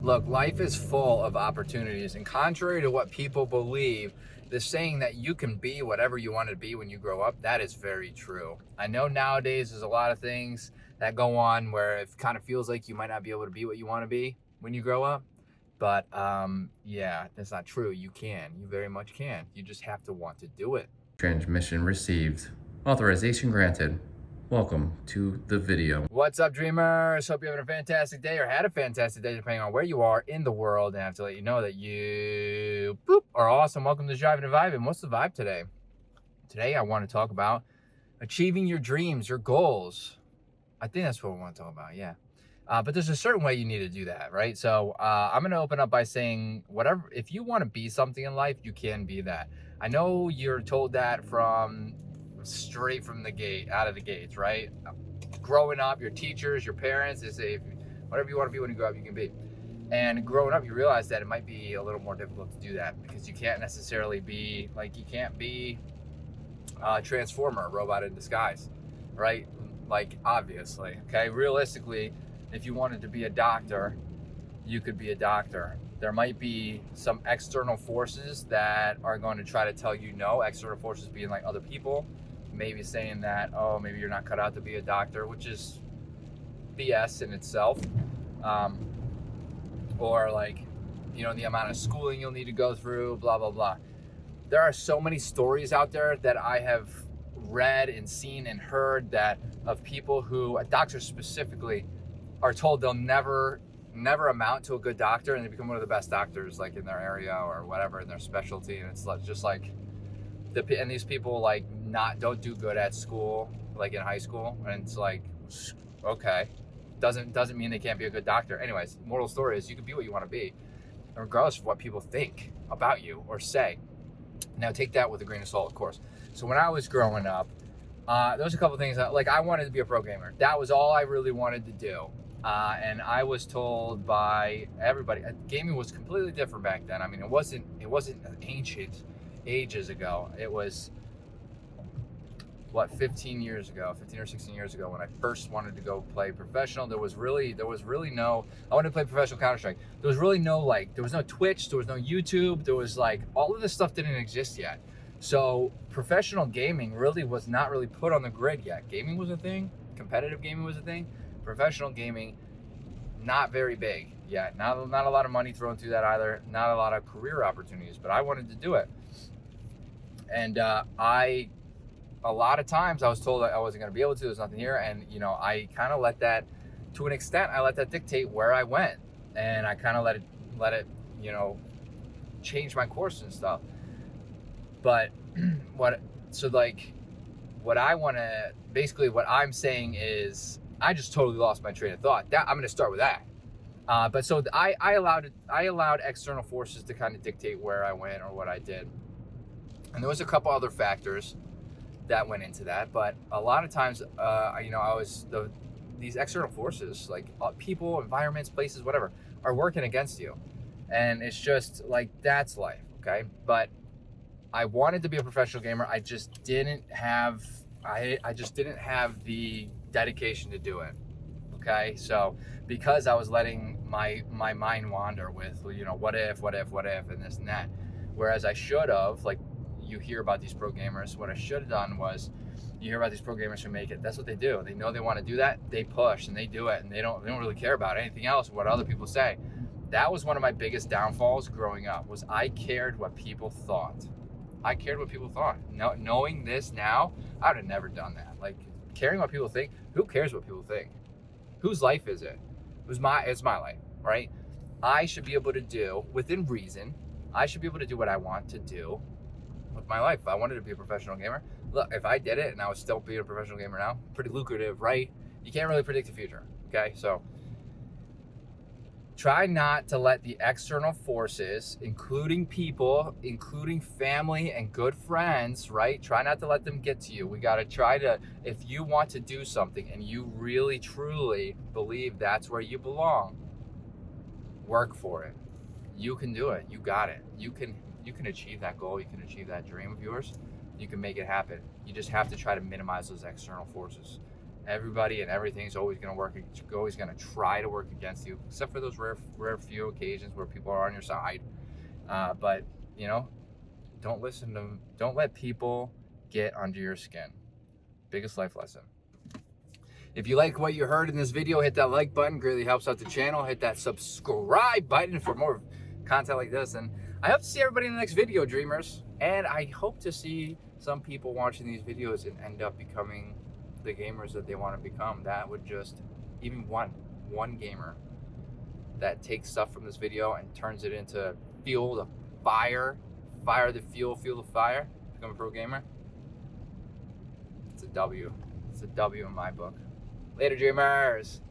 Look, life is full of opportunities, and contrary to what people believe, the saying that you can be whatever you want to be when you grow up, that is very true. I know nowadays there's a lot of things that go on where it kind of feels like you might not be able to be what you want to be when you grow up. But yeah, that's not true. You can. You very much can. You just have to want to do it. Transmission received. Authorization granted. Welcome to the video. What's up, dreamers? Hope you're having a fantastic day or had a fantastic day, depending on where you are in the world. And I have to let you know that you are awesome. Welcome to Driving and Vibing. What's the vibe today? Today, I want to talk about achieving your dreams, your goals. I think that's what we want to talk about, yeah. But there's a certain way you need to do that, right? So I'm going to open up by saying whatever, if you want to be something in life, you can be that. I know you're told that straight from the gate, out of the gates, right? Growing up, your teachers, your parents, they say whatever you want to be when you grow up, you can be. And growing up, you realize that it might be a little more difficult to do that because you can't necessarily be, like, you can't be a transformer, a robot in disguise, right? Like, obviously, okay? Realistically, if you wanted to be a doctor, you could be a doctor. There might be some external forces that are going to try to tell you no, external forces being like other people, maybe saying that, oh, maybe you're not cut out to be a doctor, which is BS in itself. Or like, you know, the amount of schooling you'll need to go through, blah, blah, blah. There are so many stories out there that I have read and seen and heard that of people who, doctors specifically, are told they'll never amount to a good doctor, and they become one of the best doctors, like in their area or whatever in their specialty. And it's just like, and these people like don't do good at school, like in high school, and it's like, okay, doesn't mean they can't be a good doctor. Anyways, moral story is you can be what you want to be, regardless of what people think about you or say. Now take that with a grain of salt, of course. So when I was growing up, there was a couple things that, like, I wanted to be a pro gamer. That was all I really wanted to do. And I was told by everybody, gaming was completely different back then. I mean, it wasn't ancient ages ago. It was, what, 15 or 16 years ago when I first wanted to go play professional. There was really no, I wanted to play professional Counter-Strike. There was really no, like, there was no Twitch, there was no YouTube, there was like, all of this stuff didn't exist yet. So professional gaming really was not really put on the grid yet. Gaming was a thing, competitive gaming was a thing. Professional gaming, not very big yet. Not a lot of money thrown through that either. Not a lot of career opportunities, but I wanted to do it. And a lot of times I was told that I wasn't going to be able to. There's nothing here, and you know, I kind of let that, to an extent, I let that dictate where I went, and I kind of let it, you know, change my course and stuff. But what I'm saying is, I just totally lost my train of thought. I'm going to start with that. But so I allowed external forces to kind of dictate where I went or what I did. And there was a couple other factors that went into that. But a lot of times, you know, these external forces, like people, environments, places, whatever, are working against you. And it's just like, that's life, okay? But I wanted to be a professional gamer. I just didn't have the dedication to do it. Okay, so because I was letting my mind wander with, you know, what if, and this and that, whereas I should have, like, you hear about these pro gamers. What I should have done was, you hear about these pro gamers who make it. That's what they do. They know they want to do that. They push and they do it, and they don't really care about anything else, what other people say. That was one of my biggest downfalls growing up. Was I cared what people thought. I cared what people thought. Knowing this now, I would have never done that. Like, caring what people think. Who cares what people think? Whose life is it? It's my life, right? I should be able to do, within reason, I should be able to do what I want to do with my life. If I wanted to be a professional gamer, look, if I did it and I was still being a professional gamer now, pretty lucrative, right? You can't really predict the future, okay? So try not to let the external forces, including people, including family and good friends, right? Try not to let them get to you. We got to try to, if you want to do something and you really, truly believe that's where you belong, work for it. You can do it. You got it. You can achieve that goal. You can achieve that dream of yours. You can make it happen. You just have to try to minimize those external forces. Everybody and everything's always going to work. Always going to try to work against you, except for those rare few occasions where people are on your side. But you know, don't listen to them. Don't let people get under your skin. Biggest life lesson. If you like what you heard in this video, hit that like button. Greatly helps out the channel. Hit that subscribe button for more content like this. And I hope to see everybody in the next video, dreamers. And I hope to see some people watching these videos and end up becoming the gamers that they want to become. That would just, even one gamer that takes stuff from this video and turns it into fuel, the fire the fuel the fire, become a pro gamer. It's a W. It's a W in my book. Later, dreamers.